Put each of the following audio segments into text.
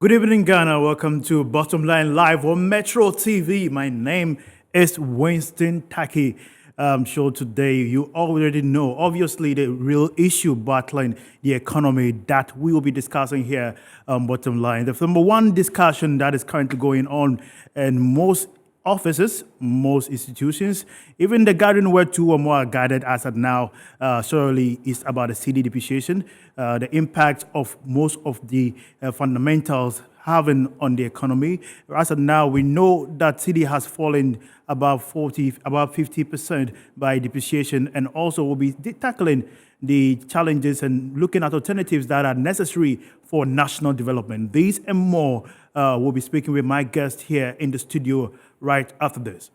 Good evening, Ghana. Welcome to Bottomline Live on Metro TV. My name is Winston Taki. I'm sure today you already know, obviously, the real issue battling the economy that we will be discussing here on Bottomline. The number one discussion that is currently going on in most offices, most institutions, even the gathering where two or more are gathered as at now, surely is about the CD depreciation, the impact of most of the fundamentals having on the economy. As of now, we know that CD has fallen about 50% by depreciation, and also will be tackling the challenges and looking at alternatives that are necessary for national development. These and more, we'll be speaking with my guest here in the studio right after this.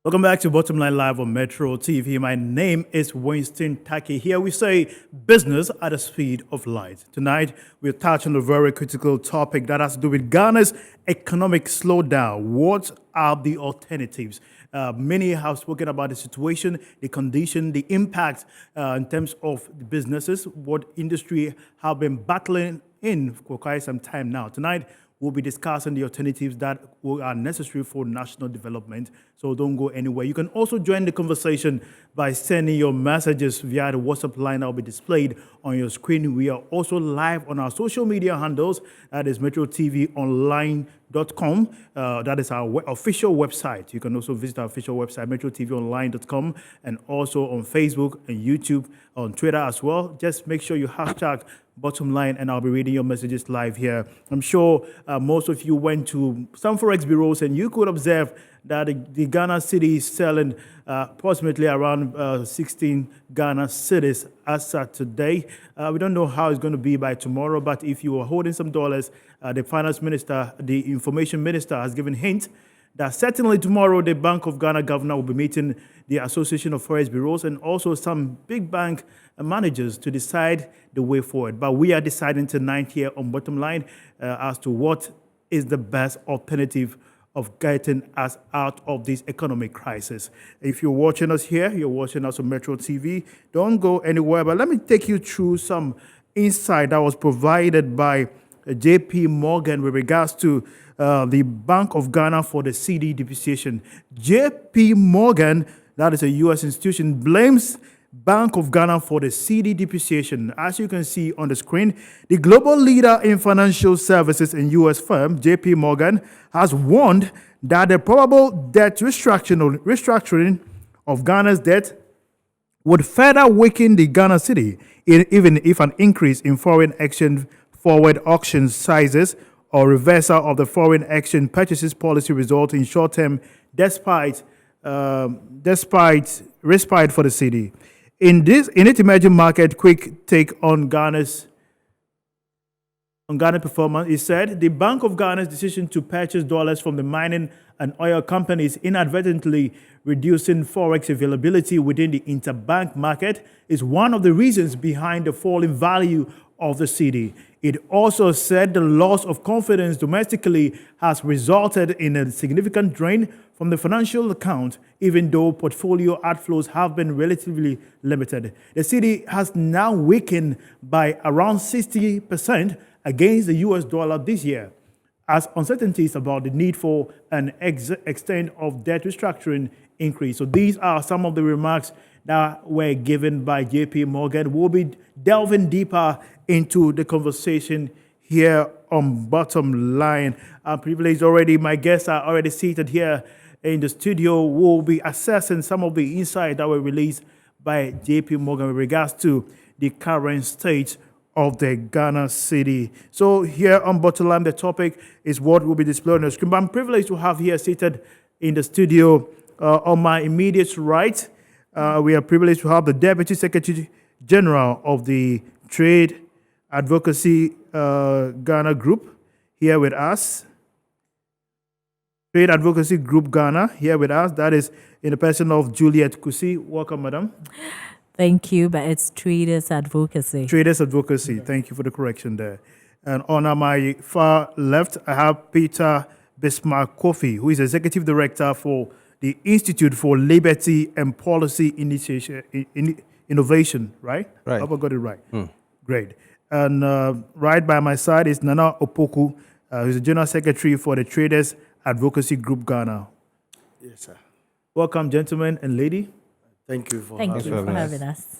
Welcome back to Bottomline Live on Metro TV. My name is Winston Taki. Here we say business at the speed of light. Tonight, we'll touch on a very critical topic that has to do with Ghana's economic slowdown. What are the alternatives? Many have spoken about the situation, the condition, the impact in terms of the businesses, what industry have been battling in for quite some time now. Tonight, we'll be discussing the alternatives that are necessary for national development. So don't go anywhere. You can also join the conversation by sending your messages via the WhatsApp line that will be displayed on your screen. We are also live on our social media handles. That is metrotvonline.com. That is our official website. You can also visit our official website, metrotvonline.com, and also on Facebook and YouTube, on Twitter as well. Just make sure you hashtag Bottomline, and I'll be reading your messages live here. I'm sure most of you went to some forex bureaus, and you could observe that the Ghana city is selling approximately around 16 Ghana cities as at today. We don't know how it's going to be by tomorrow, but if you are holding some dollars, the finance minister, the information minister has given hint that certainly tomorrow the Bank of Ghana governor will be meeting the Association of Forex Bureaus and also some big bank managers to decide the way forward. But we are deciding tonight here on Bottomline as to what is the best alternative of getting us out of this economic crisis. If you're watching us here, you're watching us on Metro TV, don't go anywhere. But let me take you through some insight that was provided by JP Morgan with regards to the Bank of Ghana for the CD depreciation. JP Morgan, that is a U.S. institution, blames Bank of Ghana for the CD depreciation. As you can see on the screen, the global leader in financial services and U.S. firm, JP Morgan, has warned that the probable debt restructuring of Ghana's debt would further weaken the Ghana cedi, even if an increase in foreign exchange forward auction sizes or reversal of the foreign exchange purchases policy result in short-term despite respite for the cedi. In its emerging market quick take on Ghana's performance, he said the Bank of Ghana's decision to purchase dollars from the mining and oil companies, inadvertently reducing forex availability within the interbank market, is one of the reasons behind the falling value of the cedi. It also said the loss of confidence domestically has resulted in a significant drain from the financial account, even though portfolio outflows have been relatively limited. The cedi has now weakened by around 60% against the US dollar this year, as uncertainties about the need for an extent of debt restructuring increase. So these are some of the remarks that were given by JP Morgan. We'll be delving deeper into the conversation here on Bottomline. I'm privileged already. My guests are already seated here in the studio. We'll be assessing some of the insights that were released by JP Morgan with regards to the current state of the Ghana cedi. So here on Bottomline, the topic is what will be displayed on the screen. But I'm privileged to have here seated in the studio on my immediate right, we are privileged to have the Deputy Secretary General of the Trade Advocacy Ghana Group here with us. Trade Advocacy Group Ghana here with us. That is in the person of Juliet Kusi. Welcome, madam. Thank you, but it's Traders Advocacy. Traders Advocacy. Thank you for the correction there. And on my far left, I have Peter Bismarck Kofi, who is Executive Director for the Institute for Liberty and Policy Innovation, right? Right. I hope I got it right. Great. And right by my side is Nana Opoku, who's the General Secretary for the Traders Advocacy Group Ghana. Yes, sir. Welcome, gentlemen and lady. Thank you for Thank having you for for having having us.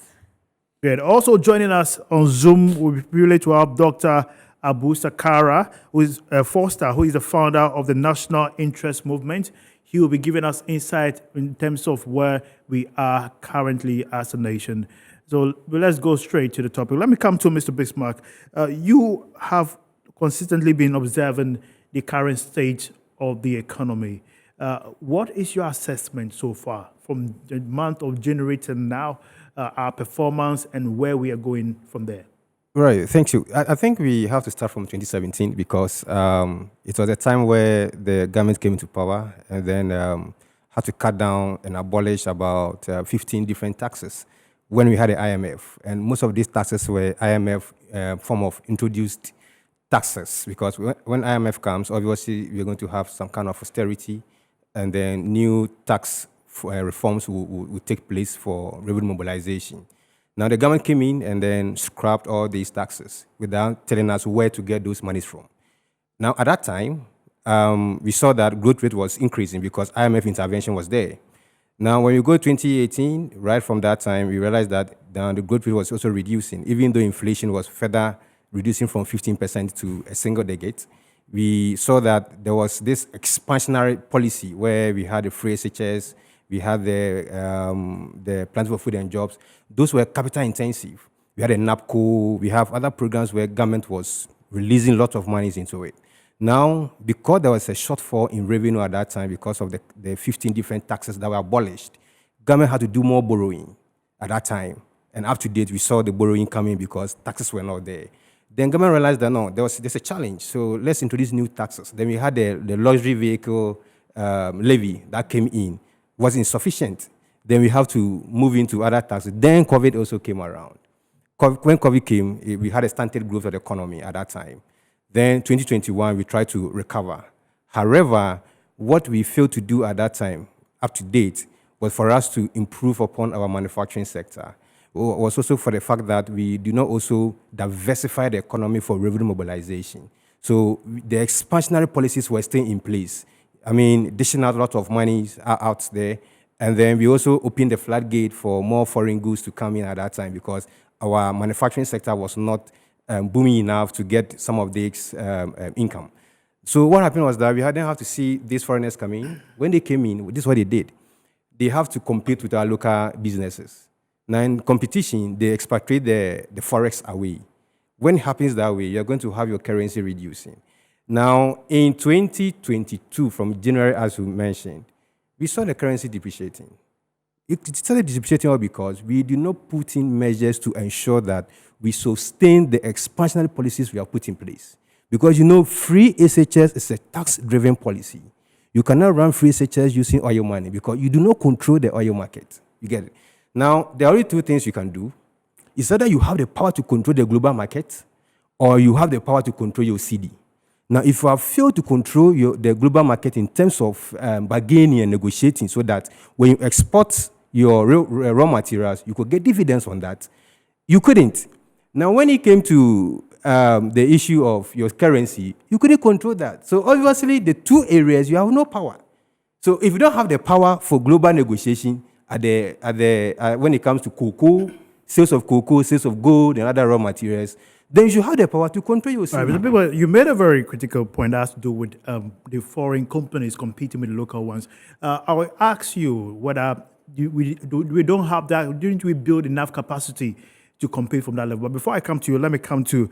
Great. Also joining us on Zoom, we'll be privileged to have Dr. Abu Sakara, who is Foster, who is the founder of the National Interest Movement. He will be giving us insight in terms of where we are currently as a nation. So let's go straight to the topic. Let me come to Mr. Bismarck. You have consistently been observing the current state of the economy. What is your assessment so far from the month of January to now, our performance and where we are going from there? Right, thank you. I think we have to start from 2017 because it was a time where the government came into power and then had to cut down and abolish about 15 different taxes when we had the IMF. And most of these taxes were IMF form of introduced taxes because when IMF comes, obviously we're going to have some kind of austerity and then new tax reforms will take place for revenue mobilization. Now, the government came in and then scrapped all these taxes without telling us where to get those monies from. Now, at that time, we saw that growth rate was increasing because IMF intervention was there. Now, when you go 2018, right from that time, we realized that the growth rate was also reducing, even though inflation was further reducing from 15% to a single digit. We saw that there was this expansionary policy where we had the free SHS, we had the Plans for Food and Jobs. Those were capital intensive. We had a NAPCO. We have other programs where government was releasing lots of monies into it. Now, because there was a shortfall in revenue at that time because of the 15 different taxes that were abolished, government had to do more borrowing at that time. And up to date, we saw the borrowing coming because taxes were not there. Then government realized that no, there's a challenge. So let's introduce new taxes. Then we had the luxury vehicle levy that came in. Was insufficient. Then we have to move into other taxes. Then COVID also came around. When COVID came, we had a stunted growth of the economy at that time. Then 2021, we tried to recover. However, what we failed to do at that time, up to date, was for us to improve upon our manufacturing sector. It was also for the fact that we do not also diversify the economy for revenue mobilization. So the expansionary policies were still in place. I mean, dishing out a lot of money out there. And then we also opened the floodgate for more foreign goods to come in at that time because our manufacturing sector was not booming enough to get some of this income. So what happened was that we didn't have to see these foreigners come in. When they came in, this is what they did. They have to compete with our local businesses. Now, in competition, they expatriate the forex away. When it happens that way, you're going to have your currency reducing. Now, in 2022, from January, as we mentioned, we saw the currency depreciating. It started depreciating all because we did not put in measures to ensure that we sustain the expansionary policies we have put in place. Because, free SHS is a tax-driven policy. You cannot run free SHS using oil money because you do not control the oil market. You get it? Now, there are only two things you can do. It's either you have the power to control the global market or you have the power to control your CD. Now, if you have failed to control the global market in terms of bargaining and negotiating so that when you export your raw materials, you could get dividends on that, you couldn't. Now, when it came to the issue of your currency, you couldn't control that. So, obviously, the two areas, you have no power. So, if you don't have the power for global negotiation when it comes to cocoa, sales of gold, and other raw materials, then you should have the power to control your Right, but you made a very critical point that has to do with the foreign companies competing with the local ones. I will ask you whether we don't have that. Didn't we build enough capacity to compete from that level? But before I come to you, let me come to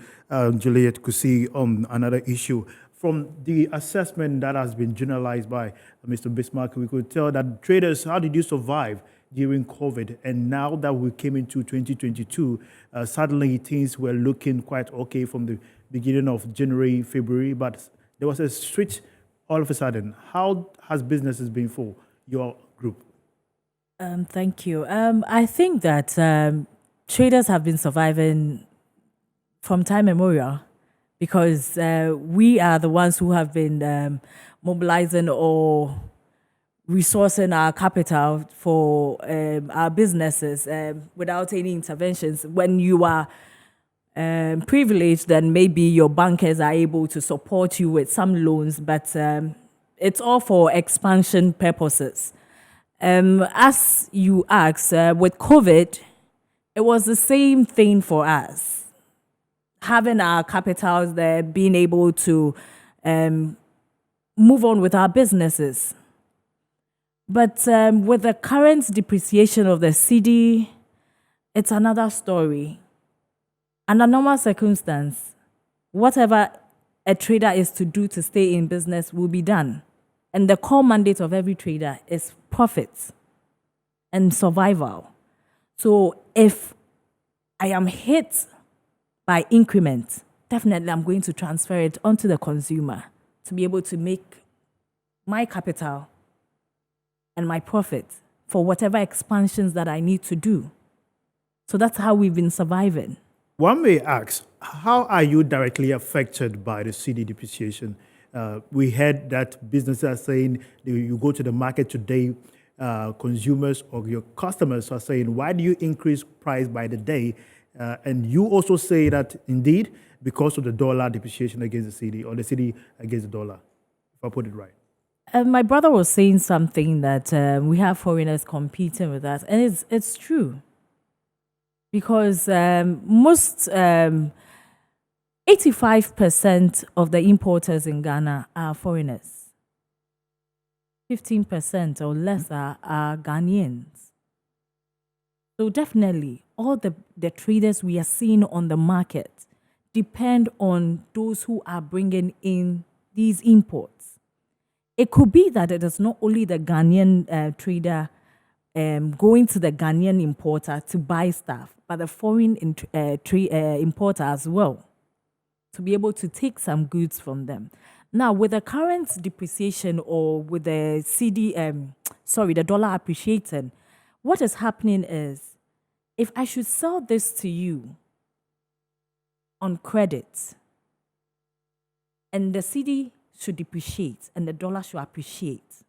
Juliet Kusi on another issue. From the assessment that has been generalized by Mr. Bismarck, we could tell that traders, how did you survive during COVID? And now that we came into 2022, suddenly things were looking quite okay from the beginning of January, February, but there was a switch all of a sudden. How has businesses been for your group? Thank you. I think that traders have been surviving from time immemorial because we are the ones who have been mobilizing or resourcing our capital for our businesses without any interventions. When you are privileged, then maybe your bankers are able to support you with some loans, but it's all for expansion purposes. As you asked, with COVID, it was the same thing for us. Having our capitals there, being able to move on with our businesses. But with the current depreciation of the cedi, it's another story. Under normal circumstance, whatever a trader is to do to stay in business will be done. And the core mandate of every trader is profits and survival. So if I am hit by increment, definitely I'm going to transfer it onto the consumer to be able to make my capital and my profit for whatever expansions that I need to do. So that's how we've been surviving. One may ask, how are you directly affected by the cedi depreciation? We heard that businesses are saying you go to the market today, consumers or your customers are saying, why do you increase price by the day? And you also say that indeed, because of the dollar depreciation against the cedi or the cedi against the dollar, if I put it right. My brother was saying something that we have foreigners competing with us, and it's true. Because most 85% of the importers in Ghana are foreigners. 15% or less are Ghanaians. So definitely, all the traders we are seeing on the market depend on those who are bringing in these imports. It could be that it is not only the Ghanaian trader going to the Ghanaian importer to buy stuff, but the foreign importer as well, to be able to take some goods from them. Now, with the current depreciation or with the the dollar appreciating, what is happening is, if I should sell this to you on credit, and the cedi should depreciate and the dollar should appreciate,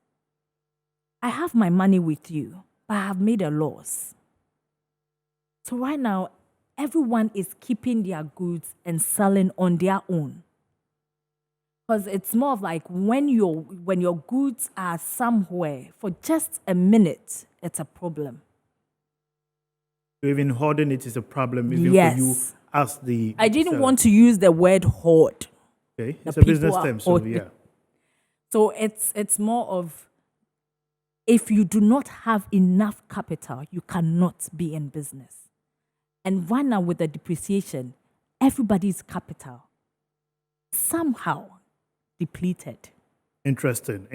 I have my money with you, but I have made a loss. So right now, everyone is keeping their goods and selling on their own. Because it's more of like when your goods are somewhere for just a minute, it's a problem. Even hoarding it is a problem, even Yes. for you as the I didn't seller. want to use the word hoard. Okay, The it's a business people are term, so hoarding. yeah. So it's more of, if you do not have enough capital, you cannot be in business. And right now with the depreciation, everybody's capital somehow depleted. Interesting.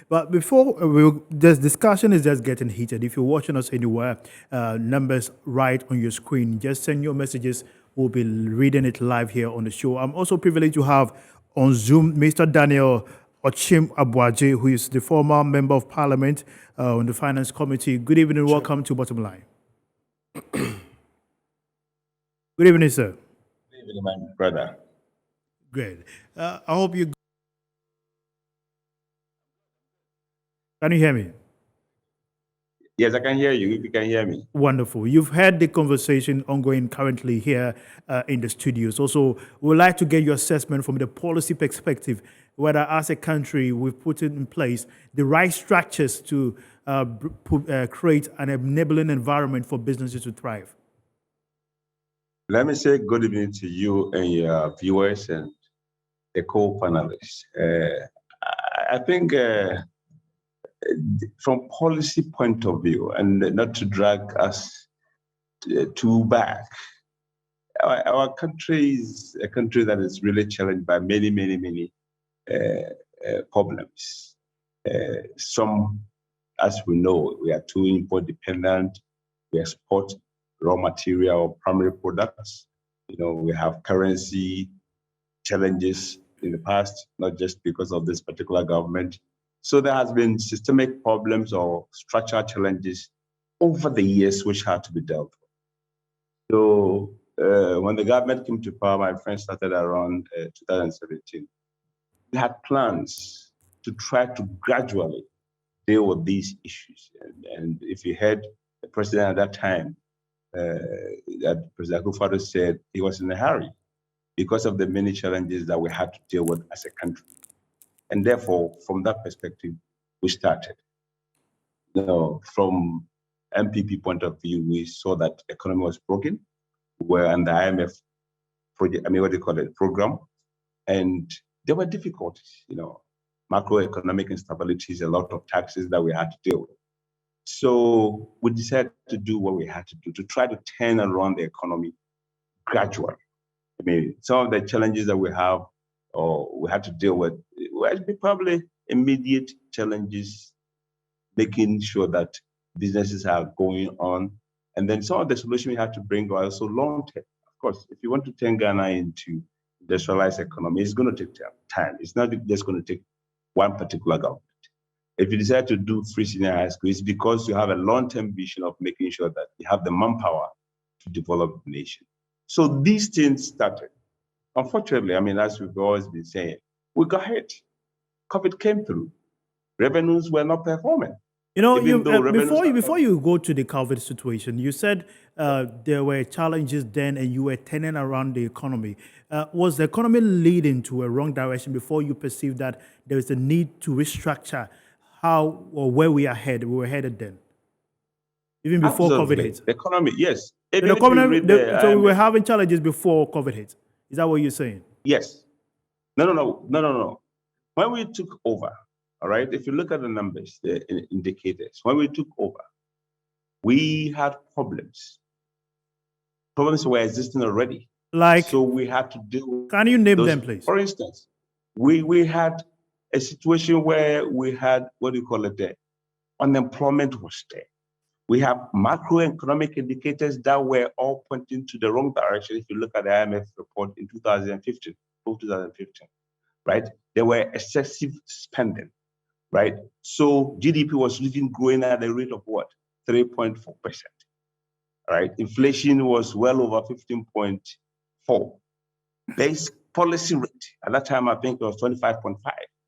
But before this discussion is just getting heated. If you're watching us anywhere, numbers right on your screen. Just send your messages. We'll be reading it live here on the show. I'm also privileged to have on Zoom Mr. Daniel Ochim Abuaje, who is the former member of Parliament on the Finance Committee. Good evening and welcome to Bottomline. Good evening, sir. Good evening, my brother. Great. I hope you. Can you hear me? Yes, I can hear you. If you can hear me. Wonderful. You've heard the conversation ongoing currently here in the studios. Also, we'd like to get your assessment from the policy perspective, whether as a country we've put in place the right structures to create an enabling environment for businesses to thrive. Let me say good evening to you and your viewers and the co-panelists. I think from policy point of view, and not to drag us too back, our country is a country that is really challenged by many problems. Some, as we know, we are too import dependent. We export raw material or primary products. You know, we have currency challenges in the past, not just because of this particular government. So there has been systemic problems or structural challenges over the years which had to be dealt with. So when the government came to power, my friend started around 2017. We had plans to try to gradually deal with these issues. And if you heard the president at that time, that President Akufo-Addo said he was in a hurry because of the many challenges that we had to deal with as a country. And therefore, from that perspective, we started. From MPP point of view, we saw that economy was broken. We were on the IMF project, program, and there were difficulties, macroeconomic instabilities, a lot of taxes that we had to deal with. So we decided to do what we had to do to try to turn around the economy gradually. Some of the challenges that we have or we had to deal with were probably immediate challenges, making sure that businesses are going on. And then some of the solutions we had to bring are also long-term. Of course, if you want to turn Ghana into industrialized economy, it's going to take time. It's not just going to take one particular government. If you decide to do free senior high school, it's because you have a long-term vision of making sure that you have the manpower to develop the nation. So these things started. Unfortunately, as we've always been saying, we got hit. COVID came through. Revenues were not performing. Before you go to the COVID situation, you said there were challenges then and you were turning around the economy. Was the economy leading to a wrong direction before you perceived that there is a need to restructure how or where we were headed then? Even before COVID hit? The economy, yes. So we were having challenges before COVID hit. Is that what you're saying? Yes. No. When we took over, all right, if you look at the numbers, the indicators, when we took over, we had problems. Problems were existing already. So we had to deal with. Can you name them, please? For instance, we had a situation where we had, unemployment was there. We have macroeconomic indicators that were all pointing to the wrong direction. If you look at the IMF report in 2015, right? There were excessive spending, right? So GDP was even growing at a rate of what? 3.4%, right? Inflation was well over 15.4. Base policy rate, at that time, I think it was 25.5.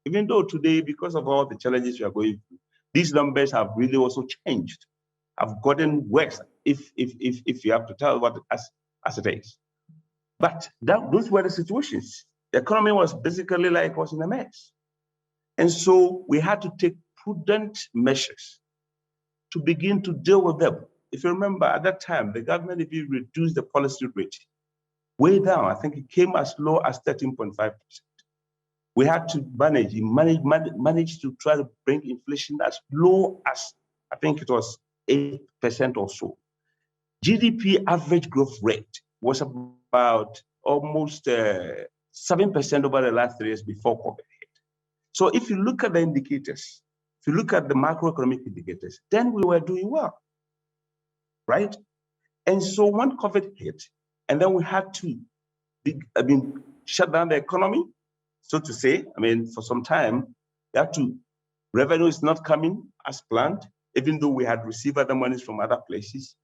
Even though today, because of all the challenges we are going through, these numbers have really also changed, have gotten worse, if you have to tell what as it is. But those were the situations. The economy was basically was in a mess. And so we had to take prudent measures to begin to deal with them. If you remember, at that time, the government even reduced the policy rate way down. I think it came as low as 13.5%. We had to manage to try to bring inflation as low as, I think it was 8% or so. GDP average growth rate was about almost 7% over the last 3 years before COVID hit. So if you look at the indicators, if you look at the macroeconomic indicators, then we were doing well, right? And so when COVID hit, and then we had to, shut down the economy, so to say. For some time, revenue is not coming as planned, even though we had received other monies from other places.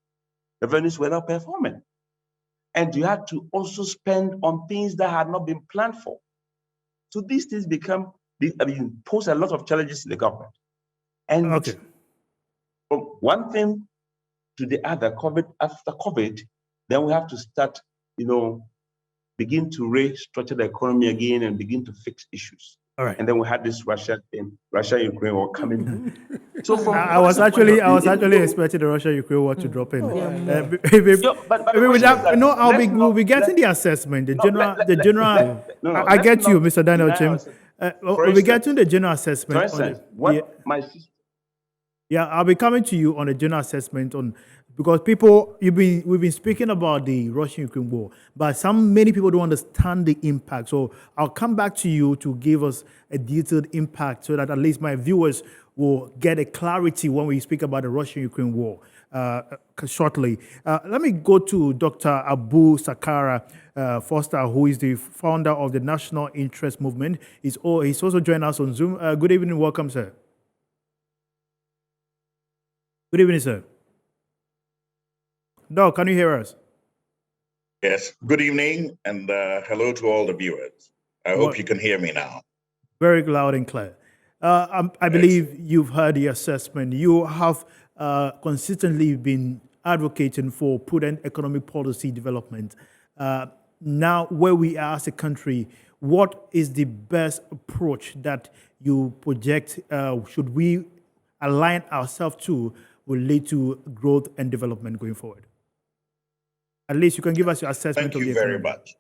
Revenues were not performing. And you had to also spend on things that had not been planned for. So these things pose a lot of challenges in the government. And from one thing to the other, after COVID, then we have to start, begin to restructure the economy again and begin to fix issues. All right. And then we had this Russia-Ukraine war coming. So I was actually expecting the Russia-Ukraine war to drop in. We'll be getting the assessment, the general. I get you, Mr. Daniel Chim. We'll be getting the general assessment. I'll be coming to you on a general assessment on. Because we've been speaking about the Russian-Ukraine war, but many people don't understand the impact. So I'll come back to you to give us a detailed impact so that at least my viewers will get a clarity when we speak about the Russian-Ukraine war shortly. Let me go to Dr. Abu Sakara Foster, who is the founder of the National Interest Movement. He's also joining us on Zoom. Good evening. Welcome, sir. Good evening, sir. Doc, can you hear us? Yes. Good evening, and hello to all the viewers. I hope you can hear me now. Very loud and clear. I believe you've heard the assessment. You have consistently been advocating for prudent economic policy development. Now, where we are as a country, what is the best approach that you project should we align ourselves to will lead to growth and development going forward? At least you can give us your assessment Thank of the you very economy. much.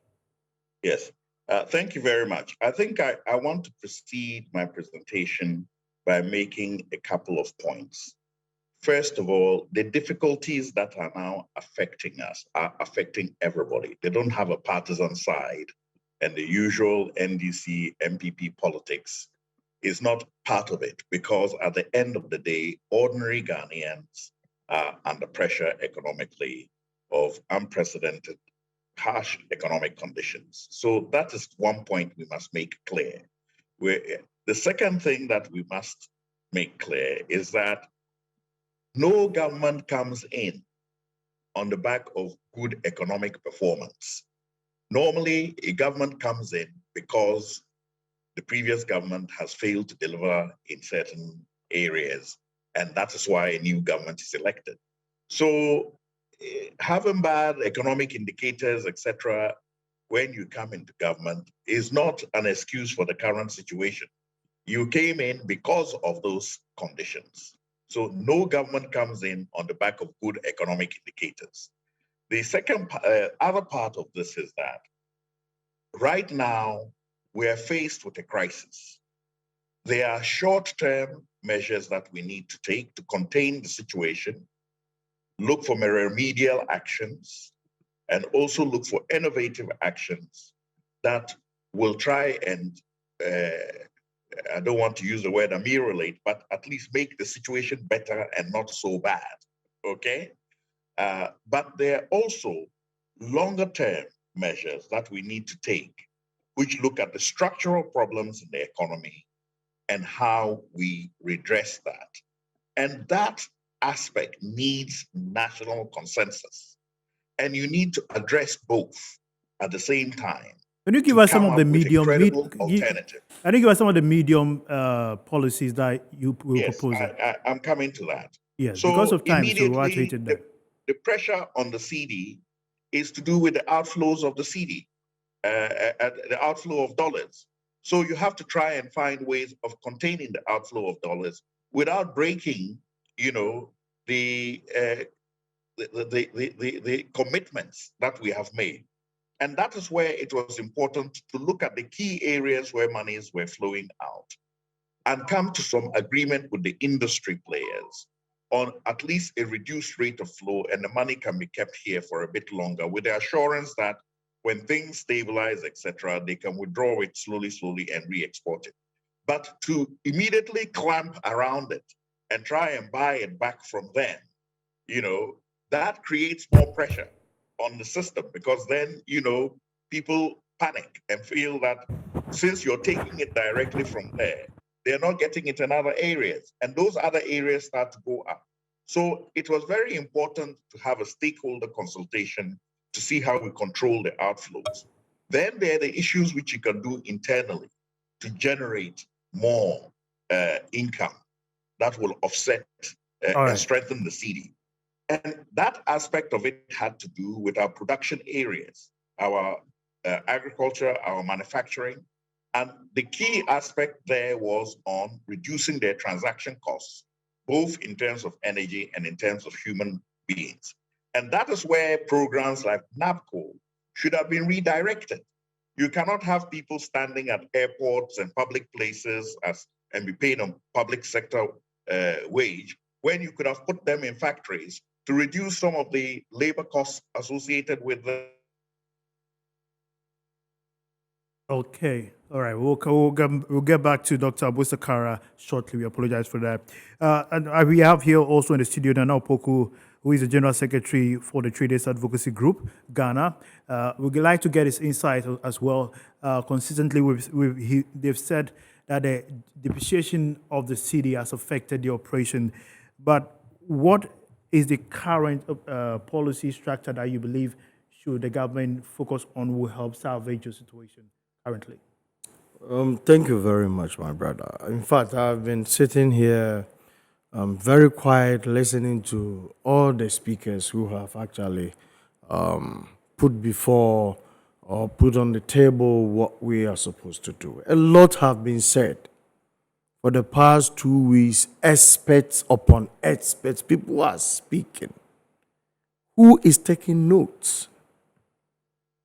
Yes. Thank you very much. I think I want to proceed my presentation by making a couple of points. First of all, the difficulties that are now affecting us are affecting everybody. They don't have a partisan side, and the usual NDC, MPP politics is not part of it, because at the end of the day, ordinary Ghanaians are under pressure economically of unprecedented, harsh economic conditions. So that is one point we must make clear. The second thing that we must make clear is that no government comes in on the back of good economic performance. Normally, a government comes in because the previous government has failed to deliver in certain areas, and that is why a new government is elected. So having bad economic indicators, etc., when you come into government is not an excuse for the current situation. You came in because of those conditions. So no government comes in on the back of good economic indicators. The second other part of this is that right now we are faced with a crisis. There are short-term measures that we need to take to contain the situation, look for remedial actions, and also look for innovative actions that will try and, I don't want to use the word ameliorate, but at least make the situation better and not so bad, okay? But there are also longer term measures that we need to take, which look at the structural problems in the economy and how we redress that. And that aspect needs national consensus. And you need to address both at the same time. Can you give us some of the Alternative. Can you give us some of the medium policies that you will propose? I'm coming to that. Yes, so because of time, so we'll immediately, it there. The pressure on the CD is to do with the outflows of the CD, the outflow of dollars. So you have to try and find ways of containing the outflow of dollars without breaking, the commitments that we have made. And that is where it was important to look at the key areas where monies were flowing out and come to some agreement with the industry players on at least a reduced rate of flow, and the money can be kept here for a bit longer with the assurance that when things stabilize, etc., they can withdraw it slowly and re-export it. But to immediately clamp around it and try and buy it back from them, that creates more pressure on the system, because then, people panic and feel that since you're taking it directly from there, they're not getting it in other areas, and those other areas start to go up. So it was very important to have a stakeholder consultation to see how we control the outflows. Then there are the issues which you can do internally to generate more income that will offset and strengthen the CD. And that aspect of it had to do with our production areas, our agriculture, our manufacturing. And the key aspect there was on reducing their transaction costs, both in terms of energy and in terms of human beings. And that is where programs like NABCO should have been redirected. You cannot have people standing at airports and public places and be paid on public sector wage when you could have put them in factories to reduce some of the labor costs associated with the. Okay, all right. We'll get back to Dr. Abusakara shortly. We apologize for that. And we have here also in the studio Nana Opoku, who is the General Secretary for the Traders Advocacy Group, Ghana. We'd like to get his insight as well. Consistently, they've said that the depreciation of the city has affected the operation. But what is the current policy structure that you believe should the government focus on will help salvage the situation currently? Thank you very much, my brother. In fact, I've been sitting here very quiet, listening to all the speakers who have actually put before or put on the table what we are supposed to do. A lot have been said. For the past 2 weeks, experts upon experts, people are speaking. Who is taking notes?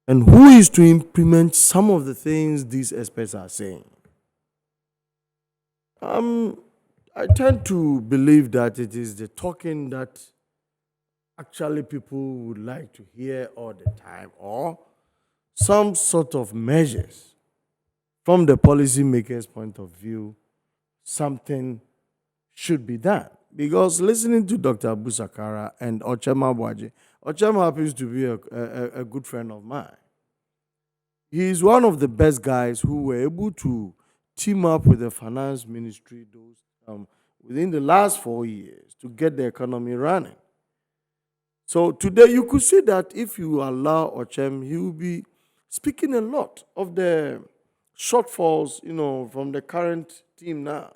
And who is to implement some of the things these experts are saying? I tend to believe that it is the talking that actually people would like to hear all the time, or some sort of measures from the policymakers' point of view, something should be done. Because listening to Dr. Abu Sakara and Ochema Bwaji, Ochema happens to be a good friend of mine. He is one of the best guys who were able to team up with the finance ministry within the last 4 years to get the economy running. So today you could see that if you allow Ochem, he will be speaking a lot of the shortfalls, from the current team now.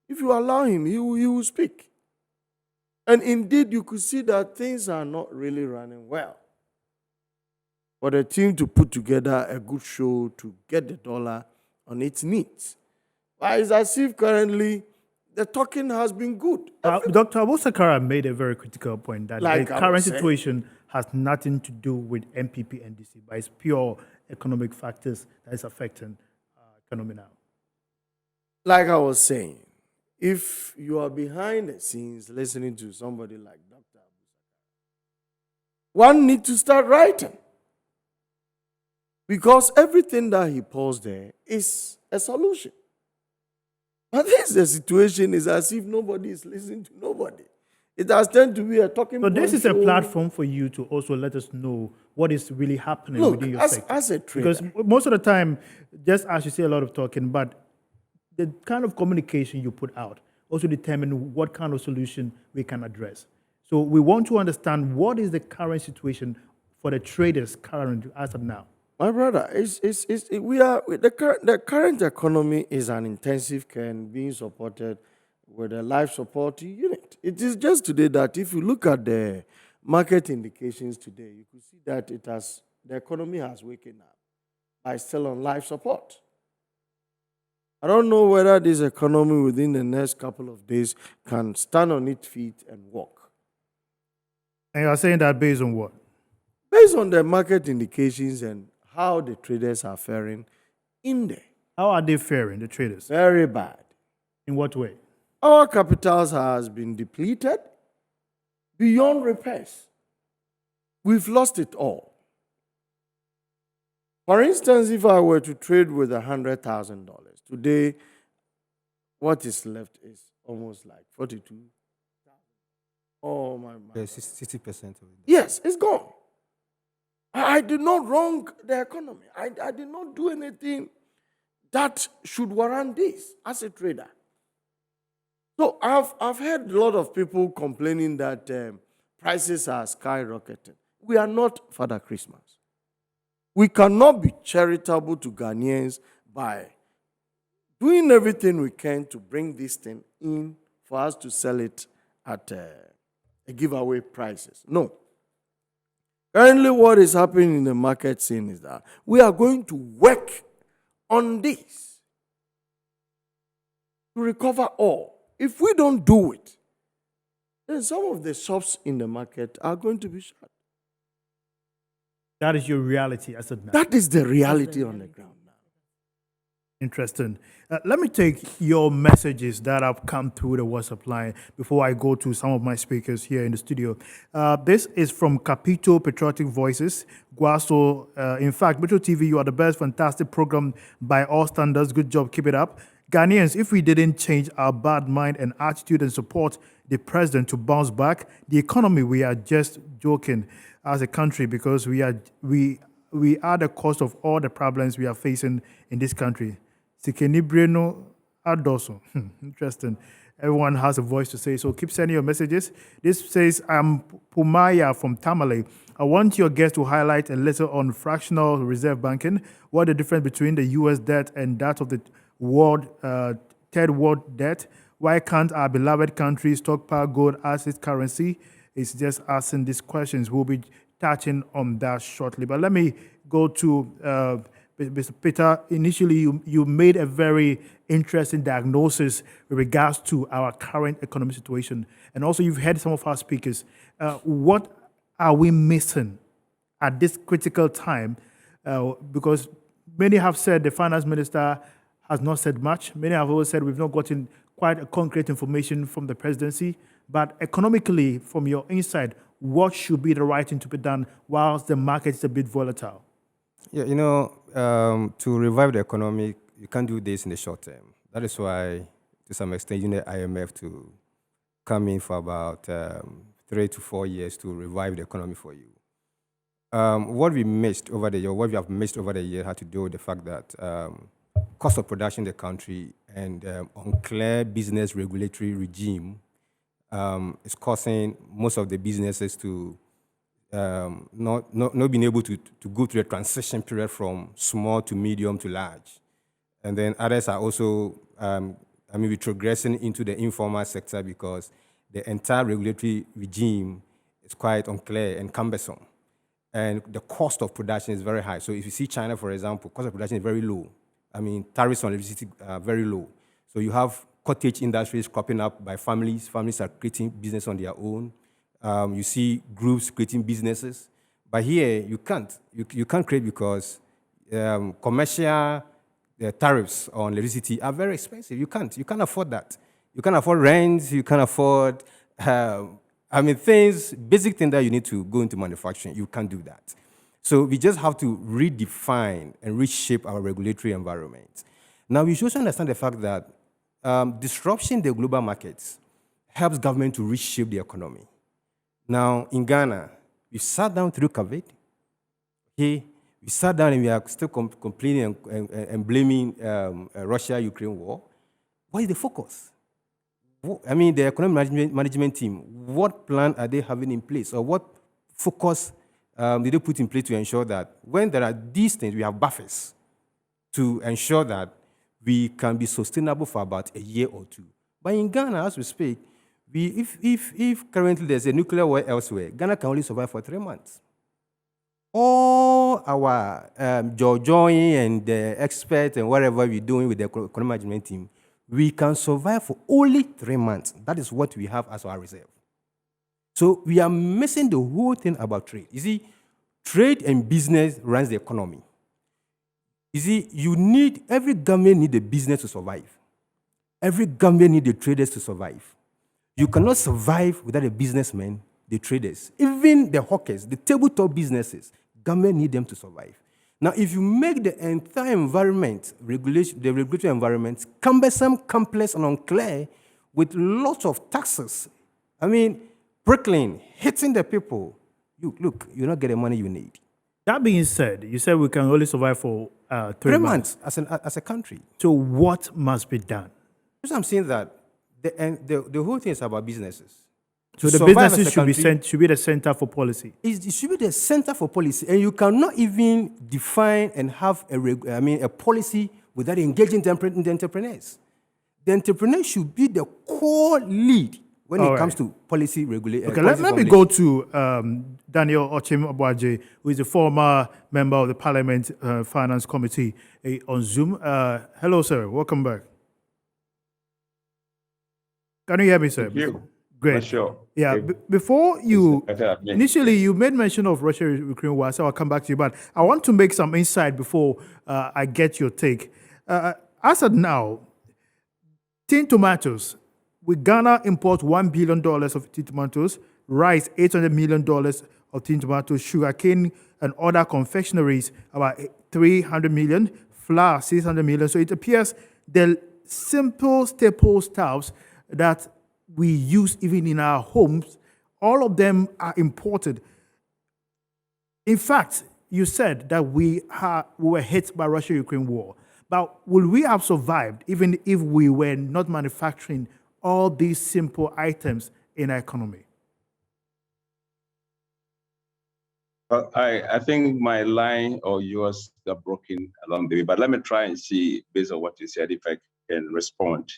If you allow him, he will speak. And indeed, you could see that things are not really running well. For the team to put together a good show to get the dollar on its needs. But it's as if currently the talking has been good. Dr. Abu Sakara made a very critical point that Like the I current was saying. situation has nothing to do with MPP and DC, but it's pure economic factors that is affecting economy now. Like I was saying, if you are behind the scenes listening to somebody like Dr. Abu Sakara, one needs to start writing. Because everything that he posed there is a solution. But this the situation is as if nobody is listening to nobody. It has tended to be a talking So point. this is a show. platform for you to also let us know what is really happening Look, within your as- sector. as a trader- Because most of the time, just as you say, a lot of talking, but the kind of communication you put out also determine what kind of solution we can address. So we want to understand what is the current situation for the traders currently as of now. My brother, the current economy is an intensive care and being supported with a life support unit. It is just today that if you look at the market indications today, you can see that the economy has waken up by still on life support. I don't know whether this economy within the next couple of days can stand on its feet and walk. And you are saying that based on what? Based on the market indications and how the traders are faring in there. How are they faring, the traders? Very bad. In what way? Our capitals has been depleted beyond repairs. We've lost it all. For instance, if I were to trade with $100,000, today, what is left is almost like 42,000. Oh, my. 60% of it. Yes, it's gone. I did not wrong the economy. I did not do anything that should warrant this as a trader. So I've heard a lot of people complaining that prices are skyrocketing. We are not Father Christmas. We cannot be charitable to Ghanaians by doing everything we can to bring this thing in for us to sell it at a giveaway prices. No. Currently, what is happening in the market scene is that we are going to work on this to recover all. If we don't do it, then some of the shops in the market are going to be shut. That is your reality as of now. That is the reality on the ground now. Interesting. Let me take your messages that have come through the WhatsApp line before I go to some of my speakers here in the studio. This is from Capito Patriotic Voices. Guaso, in fact, Metro TV, you are the best, fantastic program by all standards. Good job, keep it up. Ghanaians, if we didn't change our bad mind and attitude and support the president to bounce back, the economy, we are just joking as a country because we are the cause of all the problems we are facing in this country. Sikeni Breno Adoso. Interesting. Everyone has a voice to say, so keep sending your messages. This says, I'm Pumaya from Tamale. I want your guest to highlight a little on fractional reserve banking. What the difference between the U.S. debt and that of the world, third world debt? Why can't our beloved country stockpile gold as its currency? It's just asking these questions. We'll be touching on that shortly. But let me go to Mr. Peter. Initially, you made a very interesting diagnosis with regards to our current economic situation. And also, you've heard some of our speakers. What are we missing at this critical time? Because many have said the finance minister has not said much. Many have always said we've not gotten quite a concrete information from the presidency. But economically, from your insight, what should be the right thing to be done whilst the market is a bit volatile? Yeah, to revive the economy, you can't do this in the short term. That is why, to some extent, you need IMF to come in for about 3 to 4 years to revive the economy for you. What we missed over the year, what we have missed over the year, had to do with the fact that cost of production in the country and unclear business regulatory regime is causing most of the businesses to not being able to go through a transition period from small to medium to large. And then others are also, retrogressing into the informal sector because the entire regulatory regime is quite unclear and cumbersome. And the cost of production is very high. So if you see China, for example, cost of production is very low. Tariffs on electricity are very low. So you have cottage industries cropping up by families. Families are creating business on their own. You see groups creating businesses. But here, you can't. You can't create because commercial tariffs on electricity are very expensive. You can't afford that. You can't afford rents. You can't afford, basic things that you need to go into manufacturing. You can't do that. So we just have to redefine and reshape our regulatory environment. Now, we should also understand the fact that disruption in the global markets helps government to reshape the economy. Now, in Ghana, we sat down through COVID. Okay? We sat down and we are still complaining and blaming Russia-Ukraine war. What is the focus? The economic management team, what plan are they having in place? Or what focus did they put in place to ensure that when there are these things, we have buffers to ensure that we can be sustainable for about a year or two. But in Ghana, as we speak, if currently there's a nuclear war elsewhere, Ghana can only survive for 3 months. All our Jojoy and the experts and whatever we're doing with the economic management team, we can survive for only 3 months. That is what we have as our reserve. So we are missing the whole thing about trade. You see, trade and business runs the economy. You see, every government needs a business to survive. Every government needs the traders to survive. You cannot survive without the businessmen, the traders. Even the hawkers, the tabletop businesses, government need them to survive. Now, if you make the entire environment, the regulatory environment, cumbersome, complex, and unclear, with lots of taxes, prickling, hitting the people, you're not getting the money you need. That being said, you said we can only survive for 3 months. As a country. So what must be done? So I'm saying that the whole thing is about businesses. So the businesses should be the center for policy. It should be the center for policy, and you cannot even define and have a policy without engaging the entrepreneurs. The entrepreneur should be the core lead when it comes to policy regulation. Okay, let me go to Daniel Ochim Abuaje, who is a former member of the Parliament Finance Committee on Zoom. Hello, sir. Welcome back. Can you hear me, sir? Thank you. Great. Sure. Yeah, before you, initially you made mention of Russia-Ukraine war, so I'll come back to you, but I want to make some insight before I get your take. As of now, tin tomatoes, with Ghana import $1 billion of tin tomatoes, rice $800 million of tin tomatoes, sugarcane and other confectionaries about $300 million, flour $600 million. So it appears the simple staple stuffs that we use even in our homes, all of them are imported. In fact, you said that we were hit by Russia-Ukraine war. But will we have survived even if we were not manufacturing all these simple items in our economy? Well, I think my line or yours got broken along the way, but let me try and see, based on what you said, if I can respond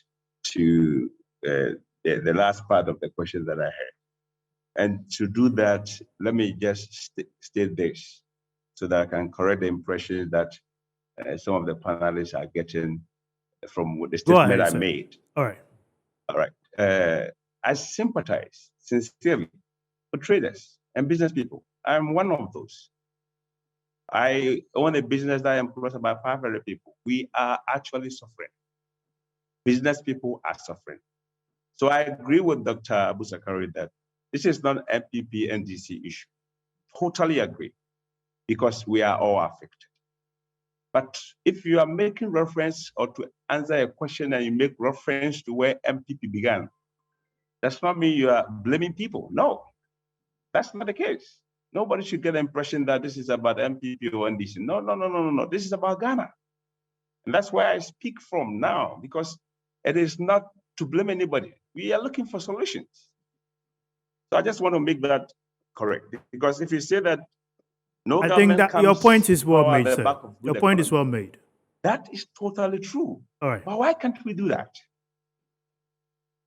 to the last part of the question that I had. And to do that, let me just state this so that I can correct the impression that some of the panelists are getting from the statement I made. All right. All right. I sympathize sincerely for traders and business people. I'm one of those. I own a business that employs about 500 people. We are actually suffering. Business people are suffering. So I agree with Dr. Abu Zakari that this is not an MPP NDC issue. Totally agree, because we are all affected. But if you are making reference or to answer a question and you make reference to where MPP began, that's not mean you are blaming people. No, that's not the case. Nobody should get the impression that this is about MPP or NDC. No. This is about Ghana. And that's where I speak from now, because it is not to blame anybody. We are looking for solutions. So I just want to make that correct, because if you say that no I government think that comes your point is well power at made, the sir. back of good Your point is economy, well made. that is totally true. All right. But why can't we do that?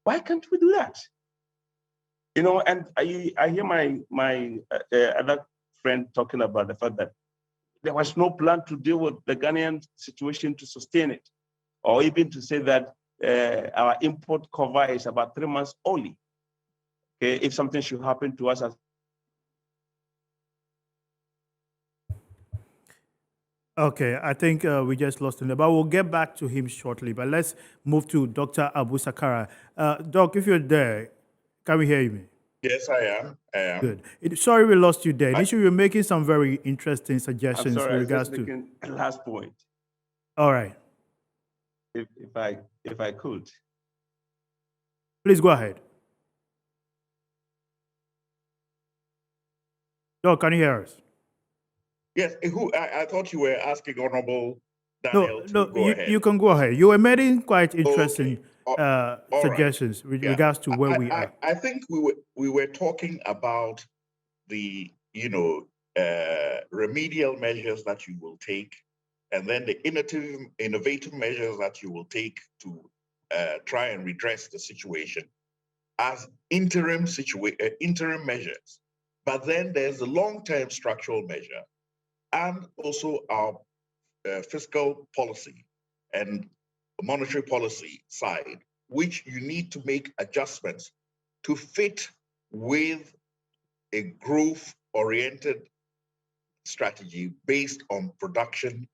Why can't we do that? You know, and I hear my other friend talking about the fact that there was no plan to deal with the Ghanaian situation to sustain it, or even to say that our import cover is about 3 months only. Okay, if something should happen to us as Okay, I think we just lost him there, but we'll get back to him shortly. But let's move to Dr. Abu Sakara. Doc, if you're there, can we hear you? Yes, I am. Good. Sorry we lost you there. Initially, you were making some very interesting I'm suggestions sorry, with I regards was just making a last point. All right. If I could. Please go ahead. Doc, can you hear us? Yes, I thought you were asking Honorable Daniel to go ahead. You can go ahead. You were making quite interesting All suggestions right. with regards to where we are. I think we were talking about the remedial measures that you will take, and then the innovative measures that you will take to try and redress the situation as interim measures. But then there's the long-term structural measure, and also our fiscal policy and monetary policy side, which you need to make adjustments to fit with a growth-oriented strategy based on production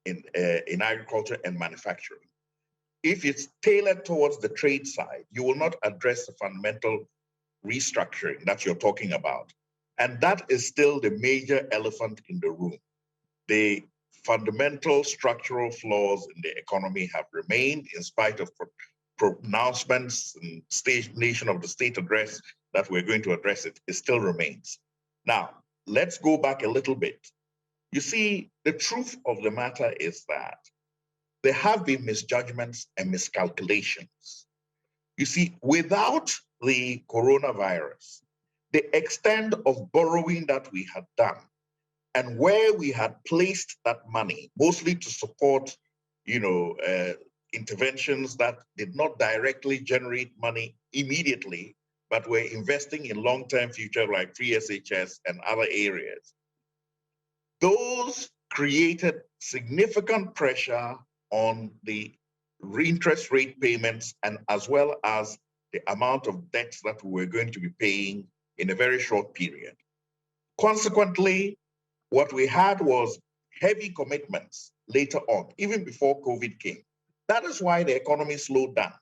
in agriculture and manufacturing. If it's tailored towards the trade side, you will not address the fundamental restructuring that you're talking about. And that is still the major elephant in the room. The fundamental structural flaws in the economy have remained in spite of pronouncements and nation of the state address that we're going to address it. It still remains. Now, let's go back a little bit. You see, the truth of the matter is that there have been misjudgments and miscalculations. You see, without the coronavirus, the extent of borrowing that we had done and where we had placed that money, mostly to support, interventions that did not directly generate money immediately, but were investing in long-term future like free SHS and other areas. Those created significant pressure on the interest rate payments and as well as the amount of debts that we were going to be paying in a very short period. Consequently, what we had was heavy commitments later on, even before COVID came. That is why the economy slowed down.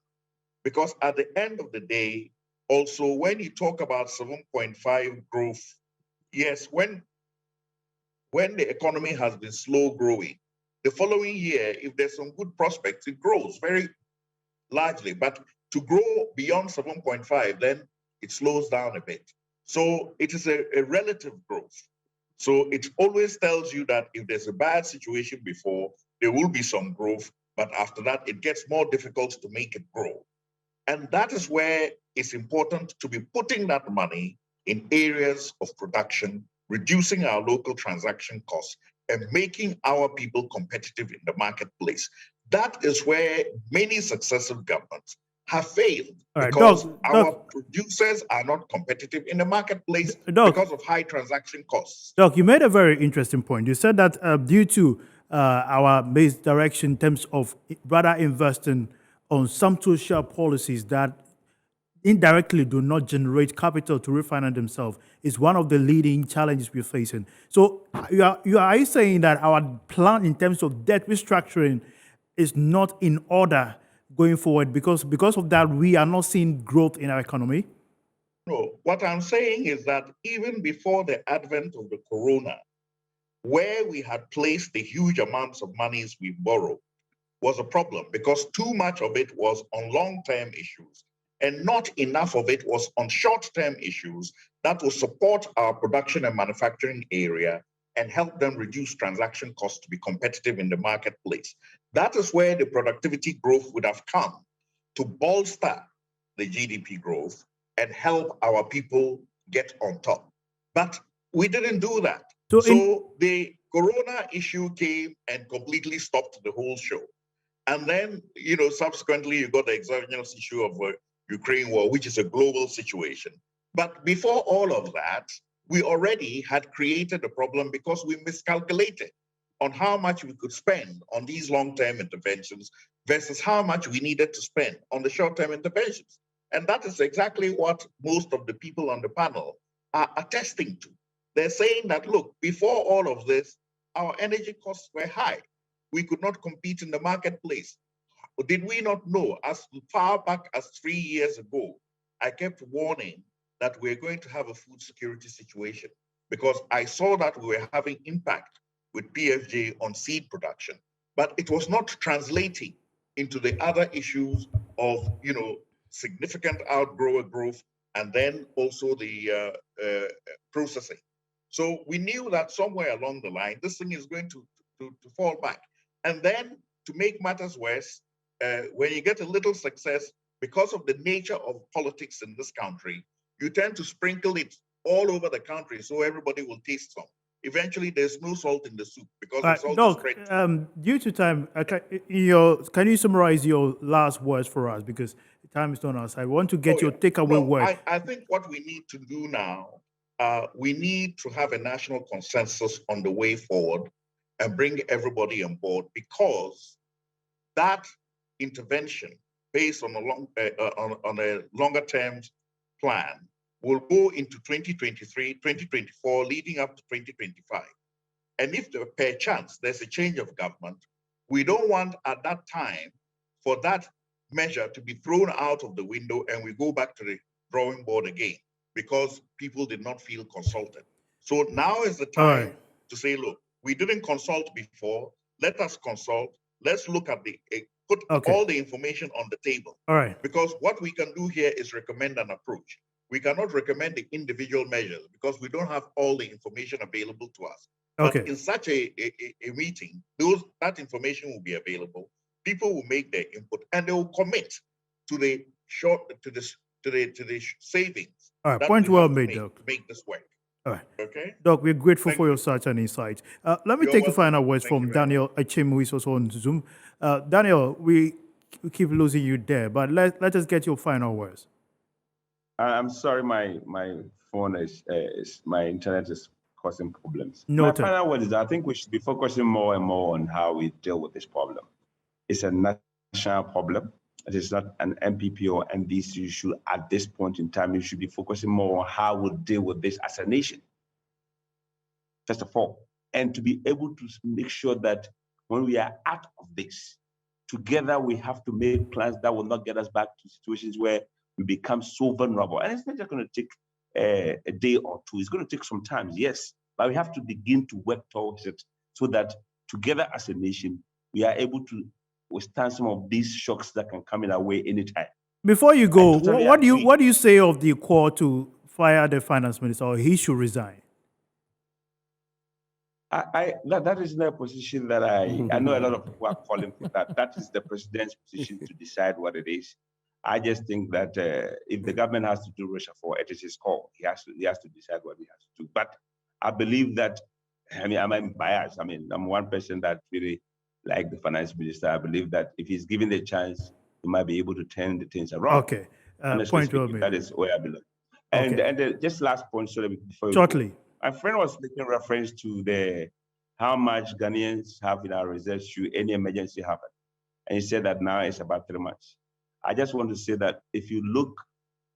Because at the end of the day, also when you talk about 7.5 growth, yes, when the economy has been slow growing, the following year, if there's some good prospects, it grows very largely. But to grow beyond 7.5, then it slows down a bit. So it is a relative growth. So it always tells you that if there's a bad situation before, there will be some growth, but after that, it gets more difficult to make it grow. And that is where it's important to be putting that money in areas of production, reducing our local transaction costs, and making our people competitive in the marketplace. That is where many successive governments have failed, All right, because Doc, our producers are not competitive in the marketplace Doc, because of high transaction costs. Doc, you made a very interesting point. You said that due to our misdirection in terms of rather investing on some social policies that indirectly do not generate capital to refinance themselves is one of the leading challenges we're facing. So are you saying that our plan in terms of debt restructuring is not in order going forward because of that we are not seeing growth in our economy? No, what I'm saying is that even before the advent of the corona, where we had placed the huge amounts of monies we borrowed was a problem, because too much of it was on long-term issues and not enough of it was on short-term issues that will support our production and manufacturing area and help them reduce transaction costs to be competitive in the marketplace. That is where the productivity growth would have come to bolster the GDP growth and help our people get on top. But we didn't do that. So the corona issue came and completely stopped the whole show. And then, subsequently, you got the exogenous issue of Ukraine war, which is a global situation. But before all of that, we already had created a problem because we miscalculated on how much we could spend on these long-term interventions versus how much we needed to spend on the short-term interventions. And that is exactly what most of the people on the panel are attesting to. They're saying that, look, before all of this, our energy costs were high. We could not compete in the marketplace. Did we not know, as far back as 3 years ago, I kept warning that we're going to have a food security situation because I saw that we were having impact with PFJ on seed production, but it was not translating into the other issues of, significant outgrower growth and then also the processing. So we knew that somewhere along the line, this thing is going to fall back. And then to make matters worse, when you get a little success, because of the nature of politics in this country, you tend to sprinkle it all over the country so everybody will taste some. Eventually, there's no salt in the soup because the salt is spread. Due to time, can you summarize your last words for us? Because time is on us. I want to get your takeaway word. I think what we need to do now, we need to have a national consensus on the way forward and bring everybody on board, because that intervention based on a longer term plan will go into 2023, 2024, leading up to 2025. And if per chance there's a change of government, we don't want at that time for that measure to be thrown out of the window and we go back to the drawing board again because people did not feel consulted. So now is the time to say, look, we didn't consult before. Let us consult. Let's look at put all the information on the table. All right. Because what we can do here is recommend an approach. We cannot recommend the individual measures because we don't have all the information available to us. But in such a meeting, that information will be available. People will make their input and they will commit to the savings. All right. Point well made, Doc. To make this work. All right. Okay. Doc, we're grateful for your such an insight. Let me take the final words from Daniel Achim, who is also on Zoom. Daniel, we keep losing you there, but let us get your final words. I'm sorry, my phone is my internet is causing problems. Noted. My final word is I think we should be focusing more and more on how we deal with this problem. It's a national problem. It is not an MPP or NDC issue at this point in time. We should be focusing more on how we deal with this as a nation, first of all, and to be able to make sure that when we are out of this, together we have to make plans that will not get us back to situations where we become so vulnerable. And it's not just going to take a day or two. It's going to take some time, yes, but we have to begin to work towards it so that together as a nation, we are able to withstand some of these shocks that can come in our way anytime. Before you go, what do you say of the call to fire the finance minister, or he should resign? That is not a position that I know a lot of people are calling for that. That is the president's position to decide what it is. I just think that if the government has to do reshuffle, it is his call. He has to decide what he has to do. But I believe that, I mean, I'm biased. I mean, I'm one person that really like the finance minister. I believe that if he's given the chance, he might be able to turn the things around. Okay. Honestly Point well speaking, made. that is where I believe. And Okay. and just last point, sorry, before you Shortly. go. My friend was making reference to the how much Ghanaians have in our reserves should any emergency happen. And he said that now it's about 3 months. I just want to say that if you look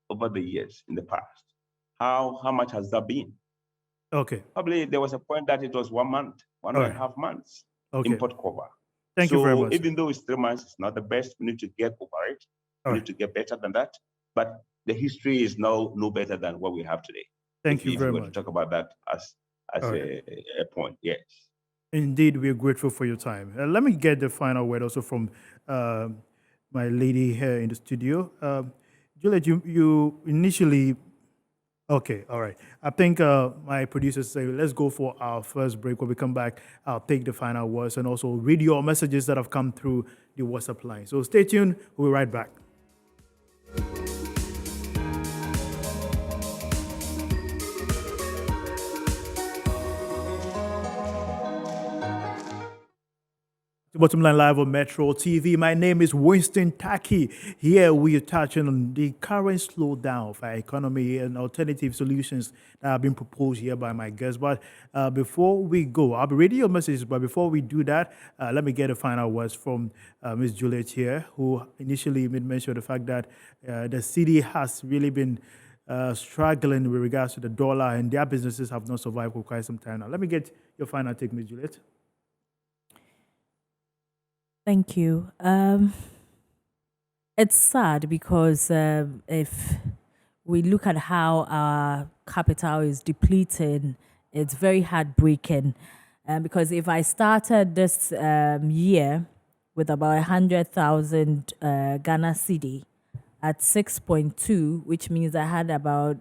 over the years in the past, how much has that been? Okay. Probably there was a point that it was 1 month, one All and a right. half months Okay. import cover. Thank you very much, sir. Even though it's 3 months, it's not the best. We need to get over it. All We right. need to get better than that. But the history is no better than what we have today. Thank if you very we were much. to talk about that as All a point, yes. Indeed, we are grateful for your time. Let me get the final word also from my lady here in the studio. Juliet, you initially, okay, all right. I think my producers say, let's go for our first break. When we come back, I'll take the final words and also read your messages that have come through the WhatsApp line. So stay tuned. We'll be right back. Bottom Line Live on Metro TV. My name is Winston Taki. Here we are touching on the current slowdown of our economy and alternative solutions that have been proposed here by my guests. But before we go, I'll be reading your messages. But before we do that, let me get the final words from Ms. Juliet here, who initially made mention of the fact that the city has really been struggling with regards to the dollar, and their businesses have not survived for quite some time now. Let me get your final take, Ms. Juliet. Thank you. It's sad because if we look at how our capital is depleting, it's very heartbreaking. Because if I started this year with about 100,000 Ghana cedi at 6.2, which means I had about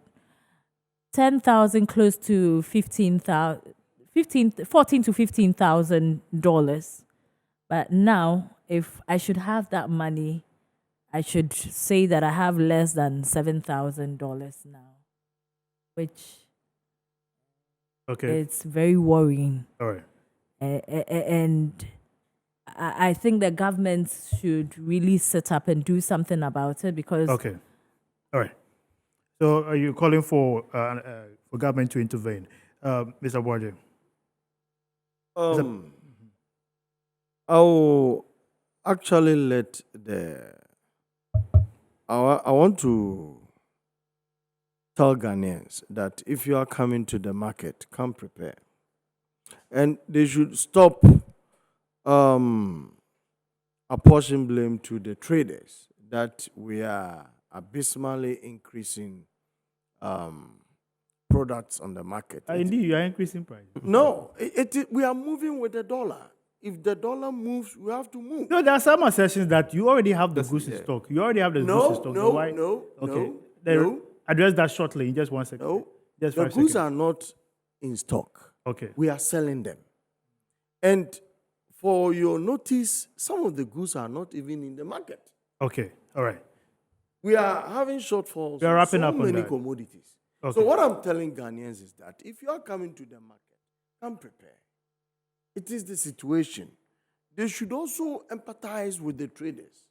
10,000, close to 14 to $15,000. But now, if I should have that money, I should say that I have less than $7,000 now, which it's very worrying. All right. And I think the government should really sit up and do something about it because. Okay. All right. So are you calling for government to intervene? Mr. Borje? I will actually let I want to tell Ghanaians that if you are coming to the market, come prepared. And they should stop apportioning blame to the traders that we are abysmally increasing products on the market. Indeed, you are increasing price. No, we are moving with the dollar. If the dollar moves, we have to move. No, there are some assertions that you already have the goods in stock. You already have the goods in stock. No. Address that shortly in just 1 second. No, just the 5 goods seconds. are not in stock. Okay. We are selling them. And for your notice, some of the goods are not even in the market. Okay. All right. We are having shortfalls We are wrapping on up so on many that. commodities. Okay. So what I'm telling Ghanaians is that if you are coming to the market, come prepared. It is the situation. They should also empathize with the traders.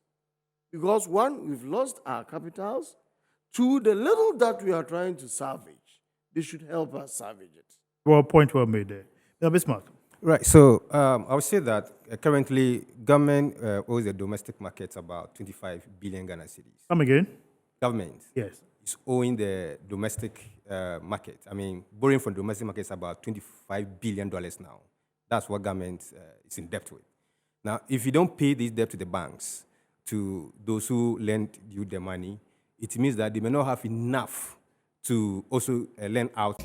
Because one, we've lost our capitals. Two, the little that we are trying to salvage, they should help us salvage it. Well, point well made there. Now, Bismarck. Right. So I would say that currently government owes the domestic market about 25 billion Ghana cedis. Come again? Government Yes. is owing the domestic market. I mean, borrowing from domestic market is about $25 billion now. That's what government is in debt with. Now, if you don't pay this debt to the banks, to those who lend you the money, it means that they may not have enough to also lend out.